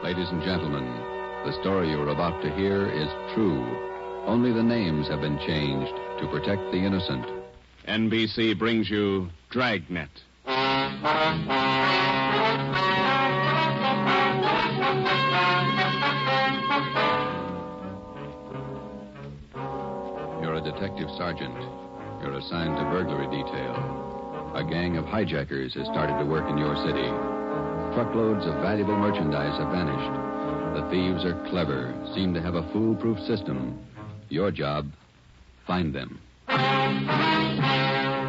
Ladies and gentlemen, the story you're about to hear is true. Only the names have been changed to protect the innocent. NBC brings you Dragnet. You're a detective sergeant. You're assigned to burglary detail. A gang of hijackers has started to work in your city. Truckloads of valuable merchandise have vanished. The thieves are clever, seem to have a foolproof system. Your job, find them.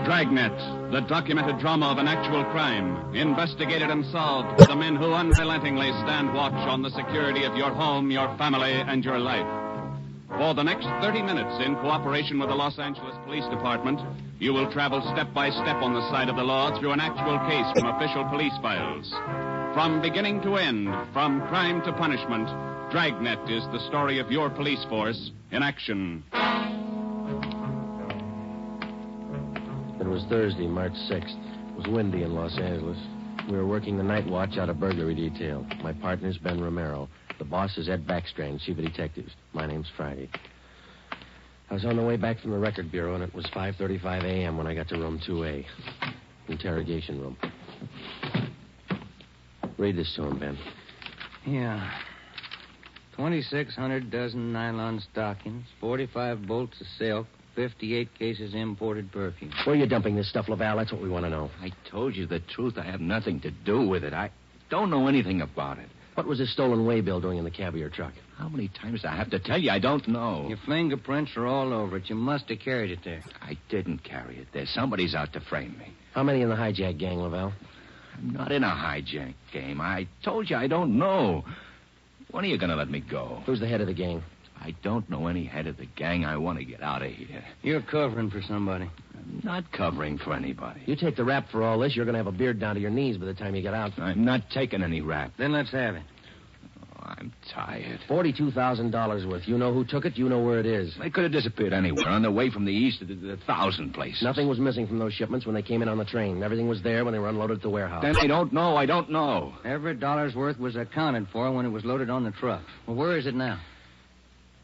Dragnet, the documented drama of an actual crime, investigated and solved by the men who unrelentingly stand watch on the security of your home, your family, and your life. For the next 30 minutes, in cooperation with the Los Angeles Police Department, you will travel step by step on the side of the law through an actual case from official police files. From beginning to end, from crime to punishment, Dragnet is the story of your police force in action. It was Thursday, March 6th. It was windy in Los Angeles. We were working the night watch out of burglary detail. My partner's Ben Romero. The boss is Ed Backstrand, chief of detectives. My name's Friday. I was on the way back from the record bureau, and it was 5:35 a.m. when I got to room 2A. Interrogation room. Read this to him, Ben. Yeah. 2,600 dozen nylon stockings, 45 bolts of silk, 58 cases imported perfume. Where are you dumping this stuff, Laval? That's what we want to know. I told you the truth. I have nothing to do with it. I don't know anything about it. What was this stolen waybill doing in the cab of your truck? How many times do I have to tell you? I don't know. Your fingerprints are all over it. You must have carried it there. I didn't carry it there. Somebody's out to frame me. How many in the hijack gang, Laval? I'm not in a hijack game. I told you I don't know. When are you going to let me go? Who's the head of the gang? I don't know any head of the gang. I want to get out of here. You're covering for somebody. I'm not covering for anybody. You take the rap for all this, you're going to have a beard down to your knees by the time you get out. I'm not taking any rap. Then let's have it. I'm tired. $42,000 worth. You know who took it. You know where it is. They could have disappeared anywhere on their way from the east to the 1,000 places. Nothing was missing from those shipments when they came in on the train. Everything was there when they were unloaded at the warehouse. Then I don't know. I don't know. Every dollar's worth was accounted for when it was loaded on the truck. Well, where is it now?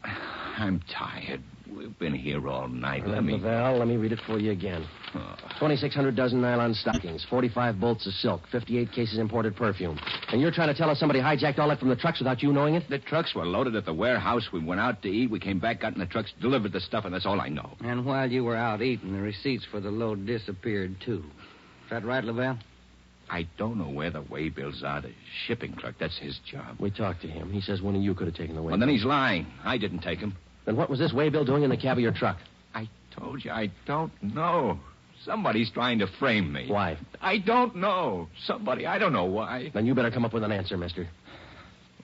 I'm tired. We've been here all night. Laval, let me read it for you again. 2,600 dozen nylon stockings, 45 bolts of silk, 58 cases imported perfume. And you're trying to tell us somebody hijacked all that from the trucks without you knowing it? The trucks were loaded at the warehouse. We went out to eat. We came back, got in the trucks, delivered the stuff, and that's all I know. And while you were out eating, the receipts for the load disappeared, too. Is that right, Laval? I don't know where the waybills are. The shipping clerk, that's his job. We talked to him. He says one of you could have taken the waybill. Well, then he's lying. I didn't take him. Then what was this waybill doing in the cab of your truck? I told you, I don't know. Somebody's trying to frame me. Why? I don't know. Somebody, I don't know why. Then you better come up with an answer, mister.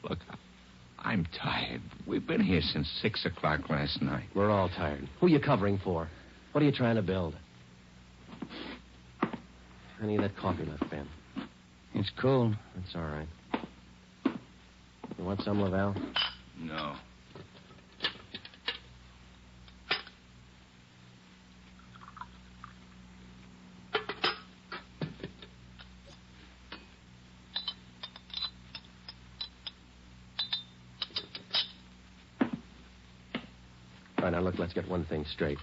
Look, I'm tired. We've been here since 6 o'clock last night. We're all tired. Who are you covering for? What are you trying to build? Any of that coffee left, Ben? It's cold. That's all right. You want some, Laval? No. All right, now, look, let's get one thing straight.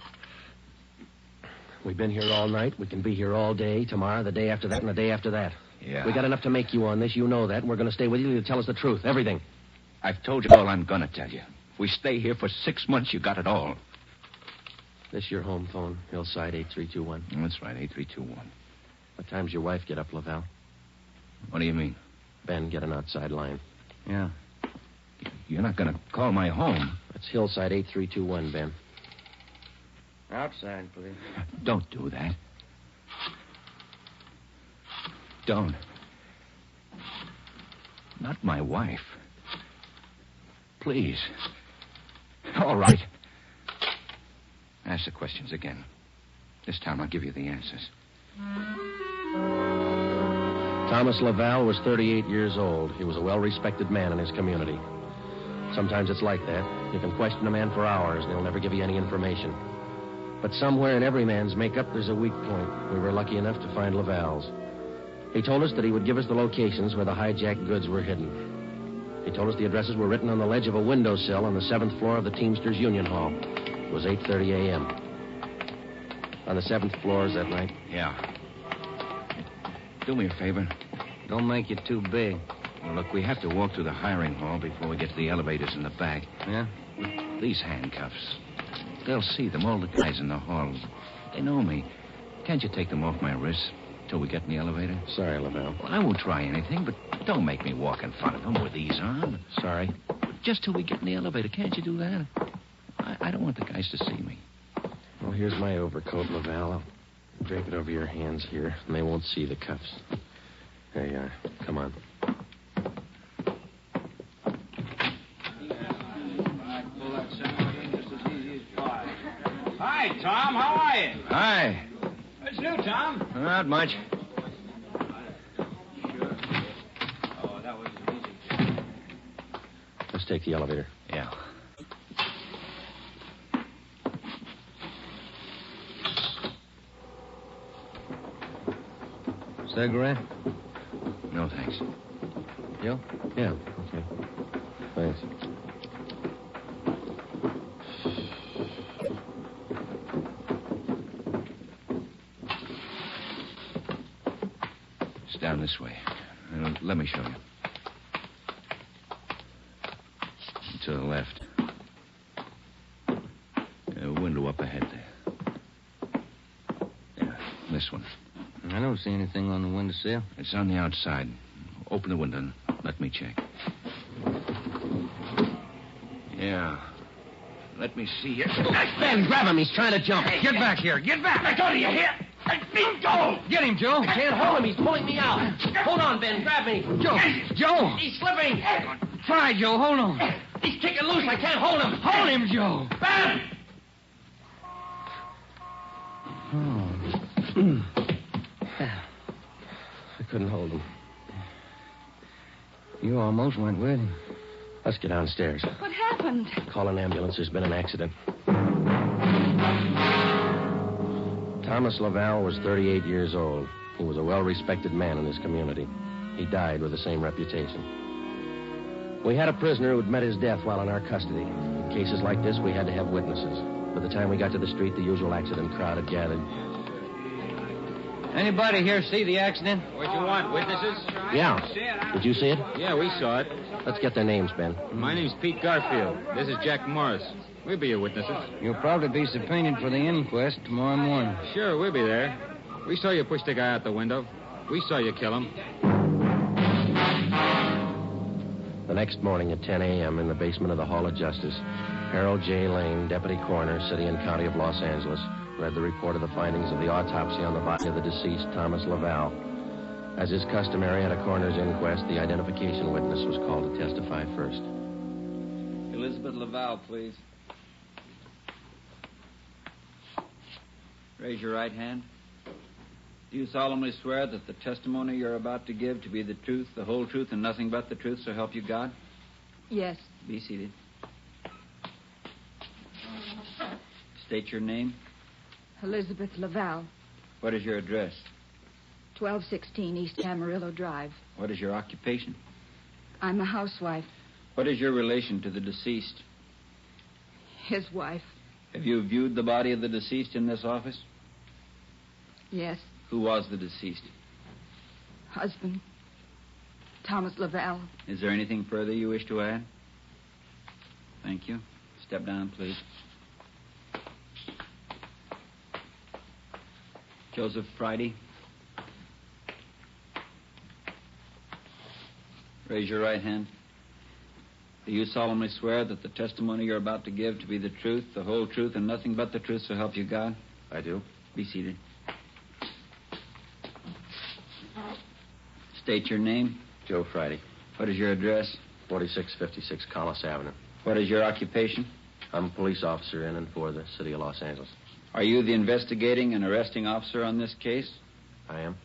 We've been here all night. We can be here all day, tomorrow, the day after that, and the day after that. Yeah. We got enough to make you on this. You know that. And we're going to stay with you to tell us the truth. Everything. I've told you all I'm going to tell you. If we stay here for 6 months, you got it all. This your home phone, Hillside 8321. That's right, 8321. What time's your wife get up, Laval? What do you mean? Ben, get an outside line. Yeah. You're not going to call my home. That's Hillside 8321, Ben. Outside, please. Don't do that. Don't. Not my wife. Please. All right. Ask the questions again. This time I'll give you the answers. Thomas Laval was 38 years old. He was a well-respected man in his community. Sometimes it's like that. You can question a man for hours, and he'll never give you any information. But somewhere in every man's makeup, there's a weak point. We were lucky enough to find Laval's. He told us that he would give us the locations where the hijacked goods were hidden. He told us the addresses were written on the ledge of a windowsill on the 7th floor of the Teamsters Union Hall. It was 8:30 a.m. On the 7th floor, is that right? Yeah. Do me a favor. Don't make it too big. Well, look, we have to walk through the hiring hall before we get to the elevators in the back. Yeah? These handcuffs. They'll see them, all the guys in the hall. They know me. Can't you take them off my wrists till we get in the elevator? Sorry, Laval. Well, I won't try anything, but don't make me walk in front of them with these on. Sorry. Just till we get in the elevator. Can't you do that? I don't want the guys to see me. Well, here's my overcoat, Laval. I'll drape it over your hands here, and they won't see the cuffs. There you are. Come on. Hi, Tom. How are you? Hi. What's new, Tom? Not much. Oh, that was easy. Let's take the elevator. Yeah. Cigarette? No, thanks. You? Yeah, okay. Thanks. It's down this way. Let me show you. To the left. A window up ahead there. Yeah, this one. I don't see anything on the windowsill. It's on the outside. Open the window and let me check. Yeah. Let me see you. Ben, grab him. He's trying to jump. Get back here. Get back. I told you, you hear? Go! Get him, Joe. I can't hold him. He's pulling me out. Hold on, Ben. Grab me. Joe. He's slipping. Try, Joe. Hold on. He's kicking loose. I can't hold him. Hold him, Joe. Ben! I couldn't hold him. You almost went with him. Let's get downstairs. What happened? Call an ambulance. There's been an accident. Thomas Laval was 38 years old. He was a well-respected man in his community. He died with the same reputation. We had a prisoner who'd met his death while in our custody. In cases like this, we had to have witnesses. By the time we got to the street, the usual accident crowd had gathered. Anybody here see the accident? What you want, witnesses? Yeah. Did you see it? Yeah, we saw it. Let's get their names, Ben. My name's Pete Garfield. This is Jack Morris. We'll be your witnesses. You'll probably be subpoenaed for the inquest tomorrow morning. Sure, we'll be there. We saw you push the guy out the window. We saw you kill him. The next morning at 10 a.m. in the basement of the Hall of Justice, Harold J. Lane, Deputy Coroner, City and County of Los Angeles, read the report of the findings of the autopsy on the body of the deceased, Thomas Laval. As is customary at a coroner's inquest, the identification witness was called to testify first. Elizabeth Laval, please. Raise your right hand. Do you solemnly swear that the testimony you're about to give to be the truth, the whole truth, and nothing but the truth, so help you God? Yes. Be seated. State your name. Elizabeth Laval, What is your address? 1216 East Amarillo Drive. What is your occupation? I'm a housewife, What is your relation to the deceased? his wife. Have you viewed the body of the deceased in this office? Yes. Who was the deceased? Husband, Thomas Laval. Is there anything further you wish to add? Thank you. Step down, please. Joseph Friday. Raise your right hand. Do you solemnly swear that the testimony you're about to give to be the truth, the whole truth, and nothing but the truth, so help you God? I do. Be seated. State your name. Joe Friday, What is your address? 4656 Collis Avenue. What is your occupation? I'm a police officer in and for the city of Los Angeles. Are you the investigating and arresting officer on this case? I am.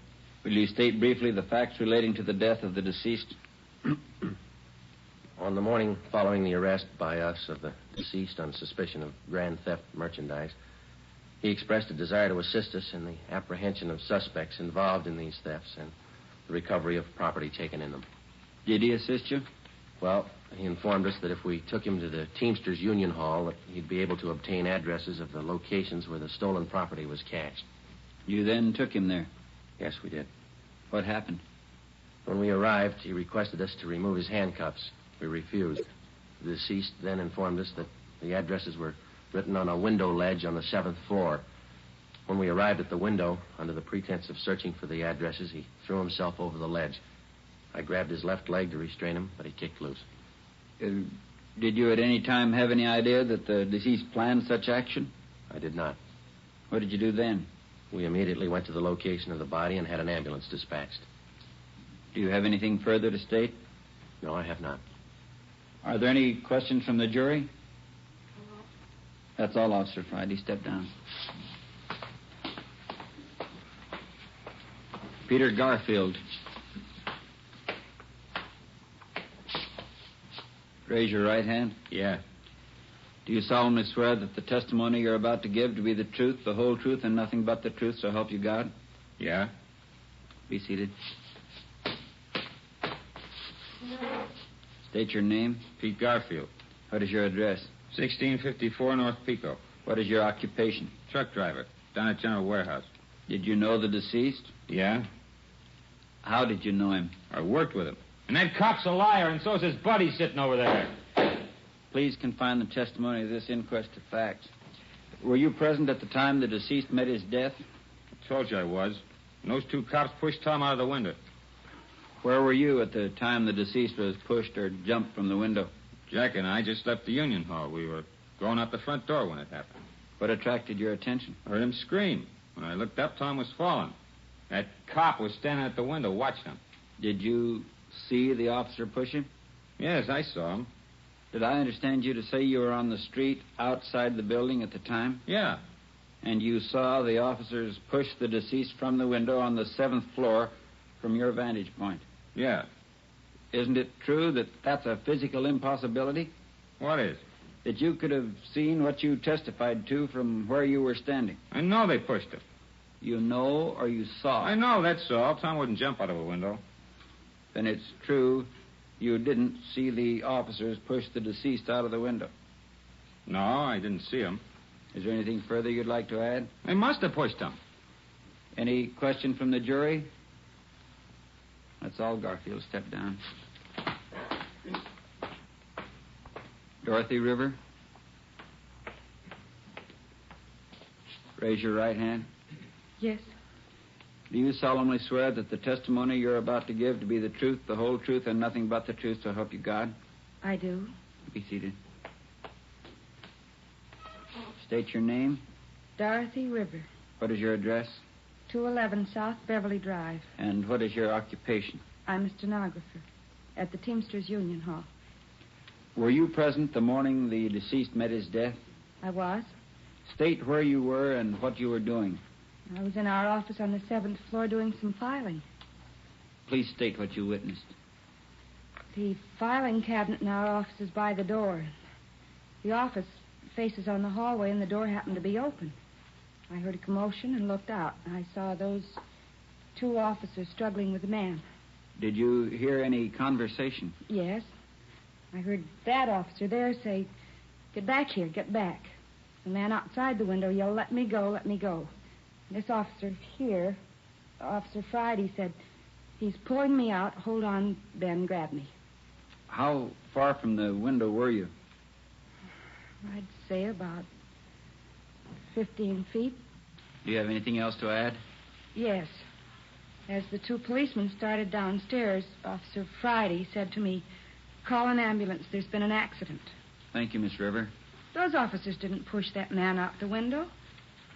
Will you state briefly the facts relating to the death of the deceased? On the morning following the arrest by us of the deceased on suspicion of grand theft merchandise, he expressed a desire to assist us in the apprehension of suspects involved in these thefts and the recovery of property taken in them. Did he assist you? Well, He informed us that if we took him to the Teamsters Union Hall, that he'd be able to obtain addresses of the locations where the stolen property was cached. You then took him there. Yes, we did. What happened? When we arrived, he requested us to remove his handcuffs. We refused. The deceased then informed us that the addresses were written on a window ledge on the 7th floor. When we arrived at the window, under the pretense of searching for the addresses, he threw himself over the ledge. I grabbed his left leg to restrain him, but he kicked loose. Did you at any time have any idea that the deceased planned such action? I did not. What did you do then? We immediately went to the location of the body and had an ambulance dispatched. Do you have anything further to state? No, I have not. Are there any questions from the jury? That's all, Officer Friday. Step down. Peter Garfield. Raise your right hand. Yeah. Do you solemnly swear that the testimony you're about to give to be the truth, the whole truth, and nothing but the truth, so help you God? Yeah? Be seated. State your name. Pete Garfield. What is your address? 1654 North Pico. What is your occupation? Truck driver. Down at General Warehouse. Did you know the deceased? Yeah? How did you know him? I worked with him. And that cop's a liar, and so's his buddy sitting over there. Please confine the testimony of this inquest to facts. Were you present at the time the deceased met his death? I told you I was. And those two cops pushed Tom out of the window. Where were you at the time the deceased was pushed or jumped from the window? Jack and I just left the Union Hall. We were going out the front door when it happened. What attracted your attention? I heard him scream. When I looked up, Tom was falling. That cop was standing at the window watching him. Did you see the officer push him? Yes, I saw him. Did I understand you to say you were on the street outside the building at the time? Yeah. And you saw the officers push the deceased from the window on the 7th floor from your vantage point? Yeah. Isn't it true that that's a physical impossibility? What is? That you could have seen what you testified to from where you were standing? I know they pushed him. You know or you saw? I know, that's all. Tom wouldn't jump out of a window. Then it's true you didn't see the officers push the deceased out of the window? No, I didn't see him. Is there anything further you'd like to add? They must have pushed him. Any question from the jury? That's all, Garfield. Step down. Dorothy River. Raise your right hand. Yes. Do you solemnly swear that the testimony you're about to give to be the truth, the whole truth, and nothing but the truth, so help you God? I do. Be seated. State your name. Dorothy River, What is your address? 211 South Beverly Drive. And what is your occupation? I'm a stenographer at the Teamsters Union Hall. Were you present the morning the deceased met his death? I was. State where you were and what you were doing. I was in our office on the 7th floor doing some filing. Please state what you witnessed. The filing cabinet in our office is by the door. The office faces on the hallway, and the door happened to be open. I heard a commotion and looked out. I saw those two officers struggling with a man. Did you hear any conversation? Yes. I heard that officer there say, "Get back here, get back." The man outside the window yelled, "Let me go, let me go." This officer here, Officer Friday, said, "He's pulling me out. Hold on, Ben, grab me." How far from the window were you? I'd say about 15 feet. Do you have anything else to add? Yes. As the two policemen started downstairs, Officer Friday said to me, "Call an ambulance. There's been an accident." Thank you, Miss River. Those officers didn't push that man out the window.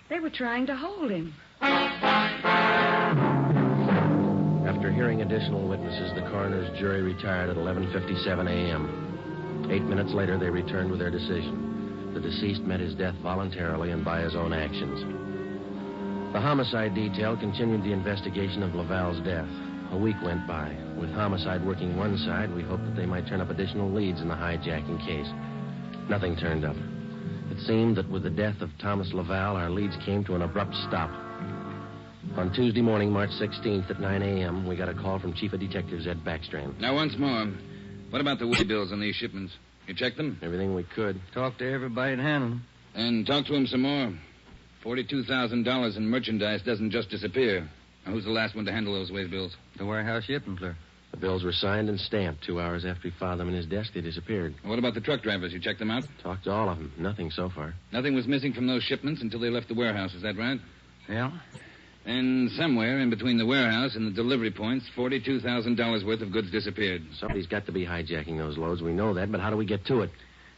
They were trying to hold him. After hearing additional witnesses, the coroner's jury retired at 11:57 a.m. 8 minutes later, they returned with their decision. The deceased met his death voluntarily and by his own actions. The homicide detail continued the investigation of Laval's death. A week went by. With homicide working one side, we hoped that they might turn up additional leads in the hijacking case. Nothing turned up. It seemed that with the death of Thomas Laval, our leads came to an abrupt stop. On Tuesday morning, March 16th at 9 a.m., we got a call from Chief of Detectives Ed Backstrand. Now, once more, What about the way bills on these shipments? You checked them? Everything we could. Talk to everybody that handled them. And talk to him some more. $42,000 in merchandise doesn't just disappear. Now, who's the last one to handle those way bills? The warehouse shipping clerk. The bills were signed and stamped. 2 hours after he filed them in his desk, they disappeared. What about the truck drivers? You checked them out? Talked to all of them. Nothing so far. Nothing was missing from those shipments until they left the warehouse. Is that right? Yeah. And somewhere in between the warehouse and the delivery points, $42,000 worth of goods disappeared. Somebody's got to be hijacking those loads. We know that, but how do we get to it?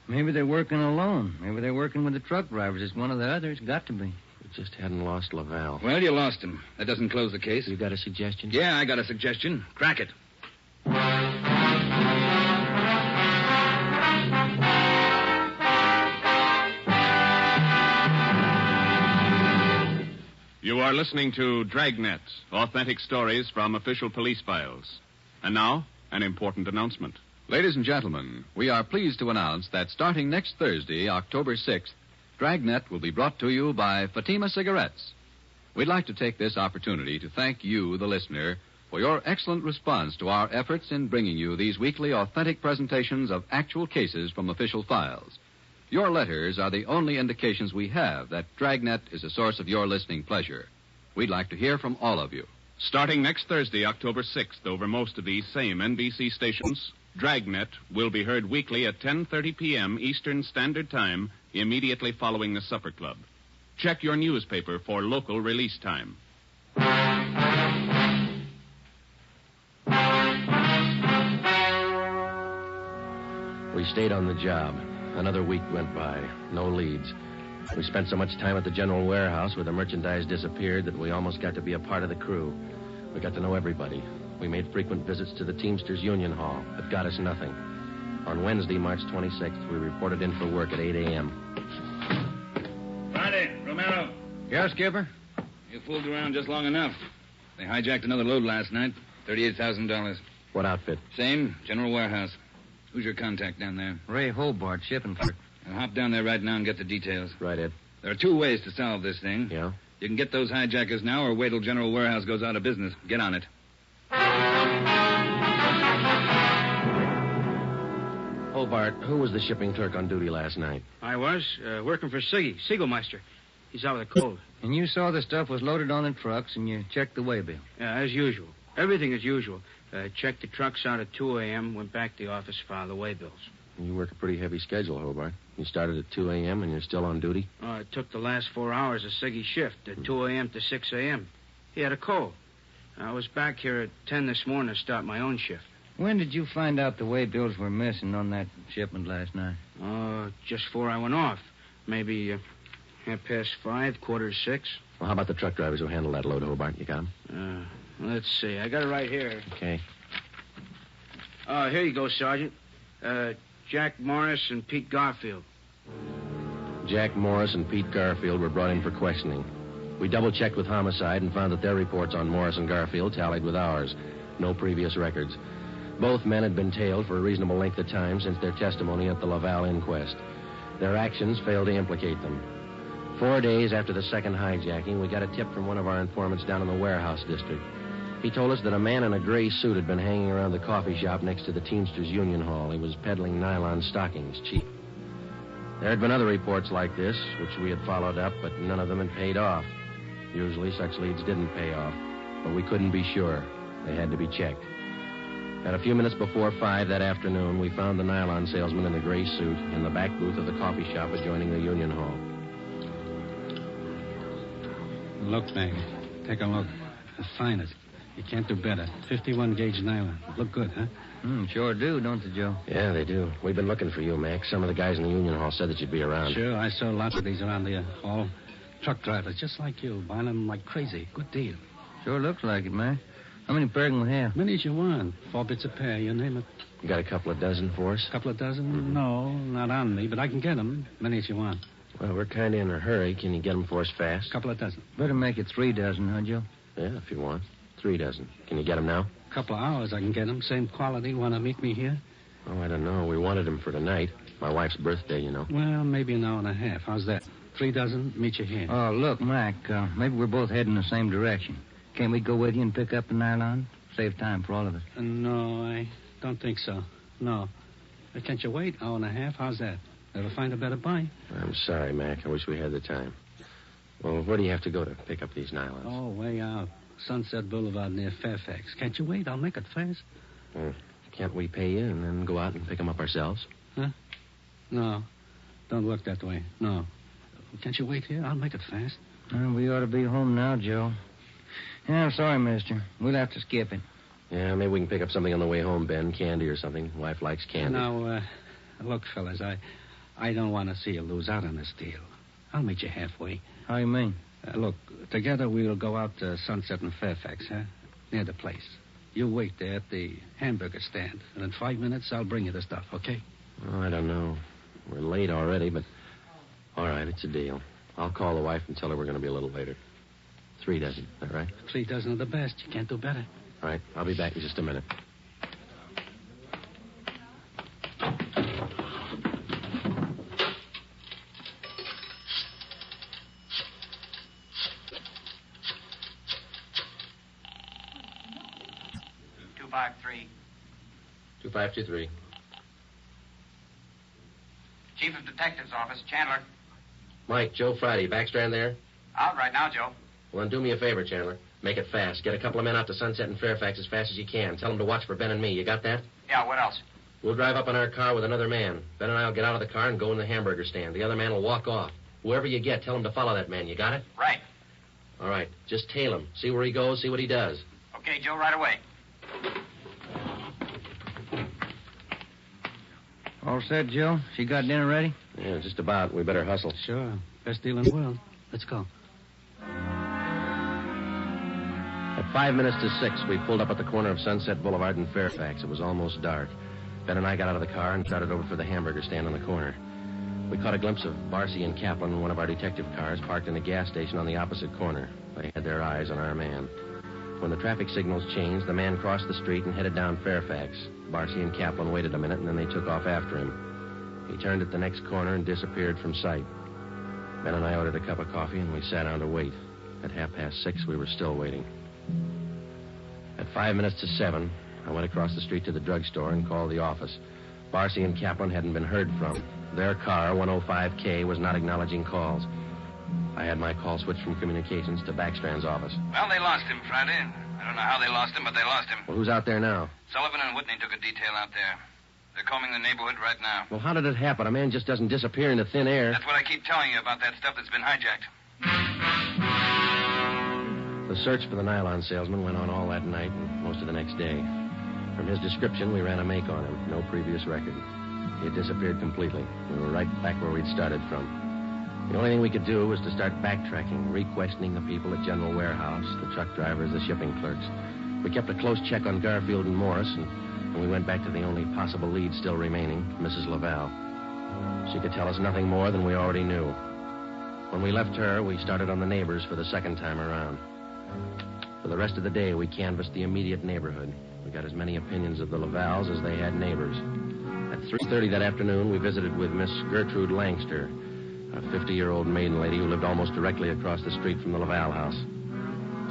Maybe they're working alone. Maybe they're working with the truck drivers. It's one of the others. Got to be. We just hadn't lost Laval. Well, you lost him. That doesn't close the case. You got a suggestion? Yeah, I got a suggestion. Crack it. You are listening to Dragnet, authentic stories from official police files. And now, an important announcement. Ladies and gentlemen, we are pleased to announce that starting next Thursday, October 6th, Dragnet will be brought to you by Fatima Cigarettes. We'd like to take this opportunity to thank you, the listener, for your excellent response to our efforts in bringing you these weekly authentic presentations of actual cases from official files. Your letters are the only indications we have that Dragnet is a source of your listening pleasure. We'd like to hear from all of you. Starting next Thursday, October 6th, over most of these same NBC stations, Dragnet will be heard weekly at 10:30 p.m. Eastern Standard Time, immediately following the Supper Club. Check your newspaper for local release time. We stayed on the job. Another week went by. No leads. We spent so much time at the general warehouse where the merchandise disappeared that we almost got to be a part of the crew. We got to know everybody. We made frequent visits to the Teamsters Union Hall, but got us nothing. On Wednesday, March 26th, we reported in for work at 8 a.m. Friday, Romero. Yeah, Skipper? You fooled around just long enough. They hijacked another load last night. $38,000. What outfit? Same, general warehouse. Who's your contact down there? Ray Hobart, shipping clerk. I'll hop down there right now and get the details. Right, Ed. There are 2 ways to solve this thing. Yeah? You can get those hijackers now or wait till General Warehouse goes out of business. Get on it. Hobart, who was the shipping clerk on duty last night? I was, working for Siggy, Siegelmeister. He's out with a cold. And you saw the stuff was loaded on the trucks, and you checked the waybill. Yeah, as usual. Everything as usual. Checked the trucks out at 2 a.m., went back to the office, filed the waybills. You work a pretty heavy schedule, Hobart. You started at 2 a.m. and you're still on duty? It took the last 4 hours of Siggy's shift, at 2 a.m. to 6 a.m. He had a cold. I was back here at 10 this morning to start my own shift. When did you find out the waybills were missing on that shipment last night? Just before I went off. Maybe 5:30, 5:45. Well, how about the truck drivers who handled that load, Hobart? You got them? Let's see. I got it right here. Okay. Here you go, Sergeant. Jack Morris and Pete Garfield. Jack Morris and Pete Garfield were brought in for questioning. We double-checked with Homicide and found that their reports on Morris and Garfield tallied with ours. No previous records. Both men had been tailed for a reasonable length of time since their testimony at the Laval inquest. Their actions failed to implicate them. 4 days after the second hijacking, we got a tip from one of our informants down in the warehouse district. He told us that a man in a gray suit had been hanging around the coffee shop next to the Teamsters Union Hall. He was peddling nylon stockings, cheap. There had been other reports like this, which we had followed up, but none of them had paid off. Usually such leads didn't pay off, but we couldn't be sure. They had to be checked. At a few minutes before 5 that afternoon, we found the nylon salesman in the gray suit in the back booth of the coffee shop adjoining the Union Hall. Look, Mag. Take a look. Fine it. You can't do better. 51-gauge nylon. Look good, huh? Sure do, don't they, Joe? Yeah, they do. We've been looking for you, Max. Some of the guys in the Union Hall said that you'd be around. Sure, I saw lots of these around the hall. Truck drivers, just like you, buying them like crazy. Good deal. Sure looks like it, man. How many pair can we have? Many as you want. 4 bits a pair, you name it. You got a couple of dozen for us? Couple of dozen? No, not on me, but I can get them. Many as you want. Well, we're kind of in a hurry. Can you get them for us fast? Couple of dozen. Better make it 3 dozen, huh, Joe? Yeah, if you want. 3 dozen. Can you get them now? Couple of hours I can get them. Same quality. Want to meet me here? Oh, I don't know. We wanted them for tonight. My wife's birthday, you know. Well, maybe an hour and a half. How's that? 3 dozen, meet you here. Oh, look, Mac, maybe we're both heading the same direction. Can't we go with you and pick up the nylon? Save time for all of us. No, I don't think so. No. Can't you wait? Hour and a half? How's that? Ever find a better buy? I'm sorry, Mac. I wish we had the time. Well, where do you have to go to pick up these nylons? Oh, way out. Sunset Boulevard near Fairfax. Can't you wait? I'll make it fast. Can't we pay you and then go out and pick them up ourselves? Huh? No. Don't work that way. No. Can't you wait here? I'll make it fast. We ought to be home now, Joe. Yeah, I'm sorry, mister. We'll have to skip it. Yeah, maybe we can pick up something on the way home, Ben. Candy or something. Wife likes candy. Now, look, fellas, I don't want to see you lose out on this deal. I'll meet you halfway. How you mean? Look, together we'll go out to Sunset and Fairfax, huh? Near the place. You wait there at the hamburger stand, and in 5 minutes I'll bring you the stuff, okay? Oh, I don't know. We're late already, but... All right, it's a deal. I'll call the wife and tell her we're going to be a little later. 3 dozen, is that right? 3 dozen of the best. You can't do better. All right, I'll be back in just a minute. Two 523. Chief of Detectives Office, Chandler. Mike, Joe Friday, Backstrand there? Out right now, Joe. Well, then do me a favor, Chandler. Make it fast. Get a couple of men out to Sunset and Fairfax as fast as you can. Tell them to watch for Ben and me. You got that? Yeah, what else? We'll drive up in our car with another man. Ben and I will get out of the car and go in the hamburger stand. The other man will walk off. Whoever you get, tell him to follow that man. You got it? Right. All right. Just tail him. See where he goes, see what he does. Okay, Joe, right away. All set, Joe? She got dinner ready? Yeah, just about. We better hustle. Sure. Best deal in the world. Let's go. At 5 minutes to 6, we pulled up at the corner of Sunset Boulevard and Fairfax. It was almost dark. Ben and I got out of the car and started over for the hamburger stand on the corner. We caught a glimpse of Barcy and Kaplan in one of our detective cars parked in a gas station on the opposite corner. They had their eyes on our man. When the traffic signals changed, the man crossed the street and headed down Fairfax. Barcy and Kaplan waited a minute, and then they took off after him. He turned at the next corner and disappeared from sight. Ben and I ordered a cup of coffee, and we sat down to wait. At 6:30, we were still waiting. At 5 minutes to 7, I went across the street to the drugstore and called the office. Barcy and Kaplan hadn't been heard from. Their car, 105K, was not acknowledging calls. I had my call switched from communications to Backstrand's office. Well, they lost him Friday. I don't know how they lost him, but they lost him. Well, who's out there now? Sullivan and Whitney took a detail out there. They're combing the neighborhood right now. Well, how did it happen? A man just doesn't disappear into thin air. That's what I keep telling you about that stuff that's been hijacked. The search for the nylon salesman went on all that night and most of the next day. From his description, we ran a make on him. No previous record. He had disappeared completely. We were right back where we'd started from. The only thing we could do was to start backtracking, re-questioning the people at General Warehouse, the truck drivers, the shipping clerks. We kept a close check on Garfield and Morris, and we went back to the only possible lead still remaining, Mrs. Laval. She could tell us nothing more than we already knew. When we left her, we started on the neighbors for the second time around. For the rest of the day, we canvassed the immediate neighborhood. We got as many opinions of the Lavals as they had neighbors. At 3:30 that afternoon, we visited with Miss Gertrude Langster, a 50-year-old maiden lady who lived almost directly across the street from the Laval house.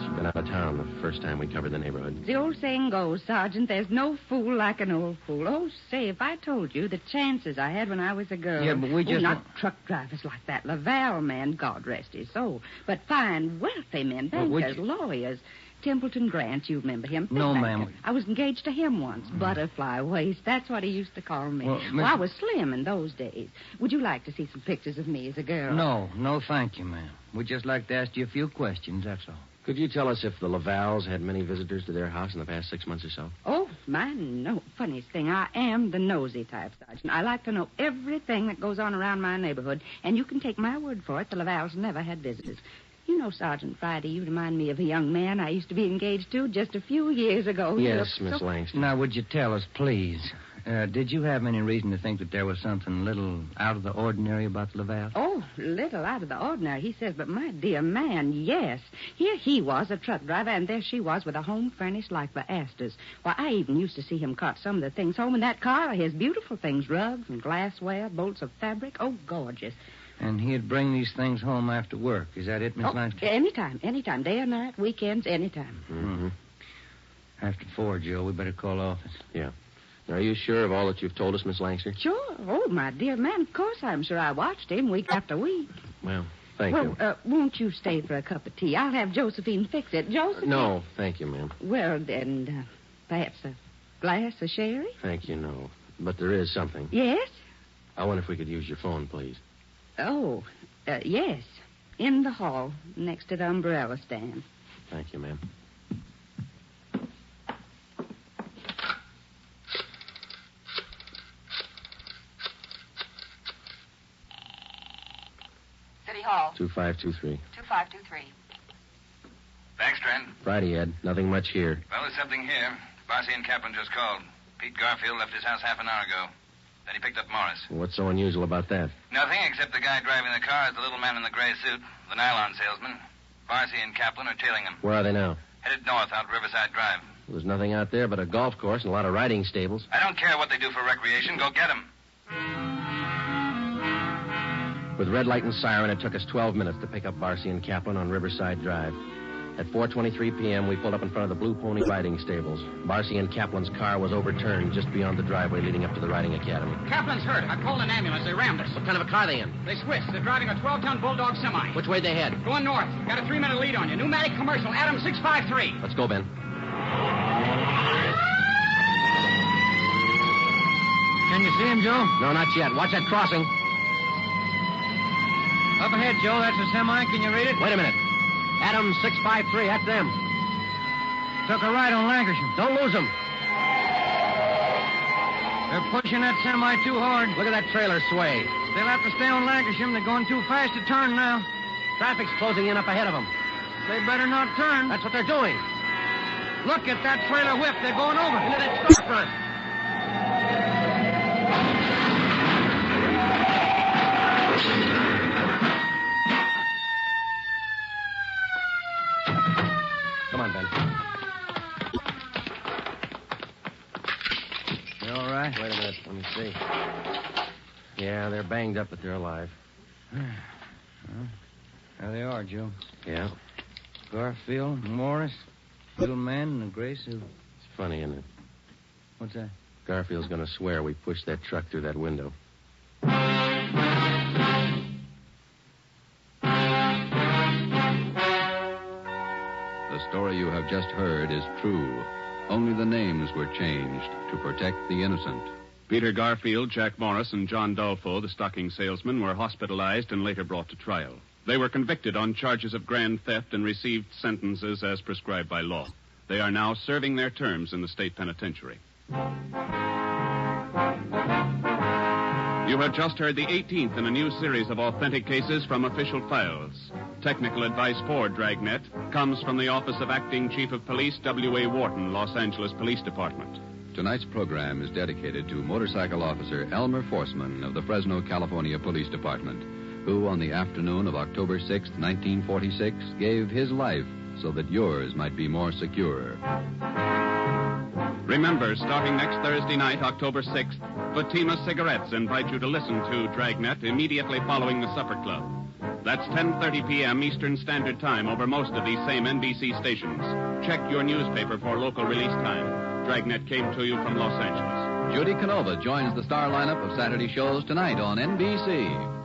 She'd been out of town the first time we covered the neighborhood. The old saying goes, Sergeant, there's no fool like an old fool. Oh, say, if I told you the chances I had when I was a girl. Yeah, but we just... not truck drivers like that. Laval man, God rest his soul. But fine, wealthy men, bankers, lawyers. Templeton Grant, you remember him? No, banker. ma'am. I was engaged to him once. Butterfly waist, that's what he used to call me. Well, I was slim in those days. Would you like to see some pictures of me as a girl? No, thank you, ma'am. We'd just like to ask you a few questions, that's all. Could you tell us if the Lavals had many visitors to their house in the past 6 months or so? Oh, no. Funniest thing, I am the nosy type, Sergeant. I like to know everything that goes on around my neighborhood, and you can take my word for it, the Lavals never had visitors. You know, Sergeant Friday, you remind me of a young man I used to be engaged to just a few years ago. Yes, Miss Langston. Now, would you tell us, please, did you have any reason to think that there was something little out of the ordinary about the Laval? Oh, little out of the ordinary, he says, but my dear man, yes. Here he was, a truck driver, and there she was with a home furnished like the Astors. Why, I even used to see him cart some of the things home in that car, his beautiful things, rugs and glassware, bolts of fabric. Oh, gorgeous. And he'd bring these things home after work. Is that it, Miss Langston? Anytime. Day or night, weekends, anytime. Mm-hmm. After 4, Joe, we better call office. Yeah. Are you sure of all that you've told us, Miss Langster? Sure. Oh, my dear man, of course I'm sure. I watched him week after week. Well, thank you. Won't you stay for a cup of tea? I'll have Josephine fix it. Josephine? No, thank you, ma'am. Well, then, perhaps a glass of sherry? Thank you, no. But there is something. Yes? I wonder if we could use your phone, please. Oh, yes. In the hall, next to the umbrella stand. Thank you, ma'am. City Hall. 2523. 2523. Thanks, Trent. Friday, Ed. Nothing much here. Well, there's something here. Barcy and Kaplan just called. Pete Garfield left his house half an hour ago. Then he picked up Morris. What's so unusual about that? Nothing, except the guy driving the car is the little man in the gray suit, the nylon salesman. Barcy and Kaplan are tailing him. Where are they now? Headed north out Riverside Drive. There's nothing out there but a golf course and a lot of riding stables. I don't care what they do for recreation. Go get them. With red light and siren, it took us 12 minutes to pick up Barcy and Kaplan on Riverside Drive. At 4:23 p.m., we pulled up in front of the Blue Pony riding stables. Barcy and Kaplan's car was overturned just beyond the driveway leading up to the riding academy. Kaplan's hurt. I called an ambulance. They rammed us. What kind of a car are they in? They switched. They're driving a 12-ton Bulldog semi. Which way they head? Going north. Got a 3-minute lead on you. Pneumatic commercial. Adam 653. Let's go, Ben. Can you see him, Joe? No, not yet. Watch that crossing. Up ahead, Joe. That's a semi. Can you read it? Wait a minute. Adam 653. That's them. Took a right on Lancashire. Don't lose them. They're pushing that semi too hard. Look at that trailer sway. They'll have to stay on Lancashire. They're going too fast to turn now. Traffic's closing in up ahead of them. They better not turn. That's what they're doing. Look at that trailer whip. They're going over. Into that storefront. Come on, Ben. You all right? Wait a minute. Let me see. Yeah, they're banged up, but they're alive. There they are, Joe. Yeah? Garfield, Morris, little man in a gray suit. It's funny, isn't it? What's that? Garfield's going to swear we pushed that truck through that window. The story you have just heard is true. Only the names were changed to protect the innocent. Peter Garfield, Jack Morris, and John Dolfo, the stocking salesman, were hospitalized and later brought to trial. They were convicted on charges of grand theft and received sentences as prescribed by law. They are now serving their terms in the state penitentiary. You have just heard the 18th in a new series of authentic cases from official files. Technical advice for Dragnet comes from the Office of Acting Chief of Police W.A. Wharton, Los Angeles Police Department. Tonight's program is dedicated to motorcycle officer Elmer Forsman of the Fresno, California Police Department, who on the afternoon of October 6, 1946, gave his life so that yours might be more secure. Remember, starting next Thursday night, October 6th, Fatima Cigarettes invite you to listen to Dragnet immediately following the Supper Club. That's 10:30 p.m. Eastern Standard Time over most of these same NBC stations. Check your newspaper for local release time. Dragnet came to you from Los Angeles. Judy Canova joins the star lineup of Saturday shows tonight on NBC.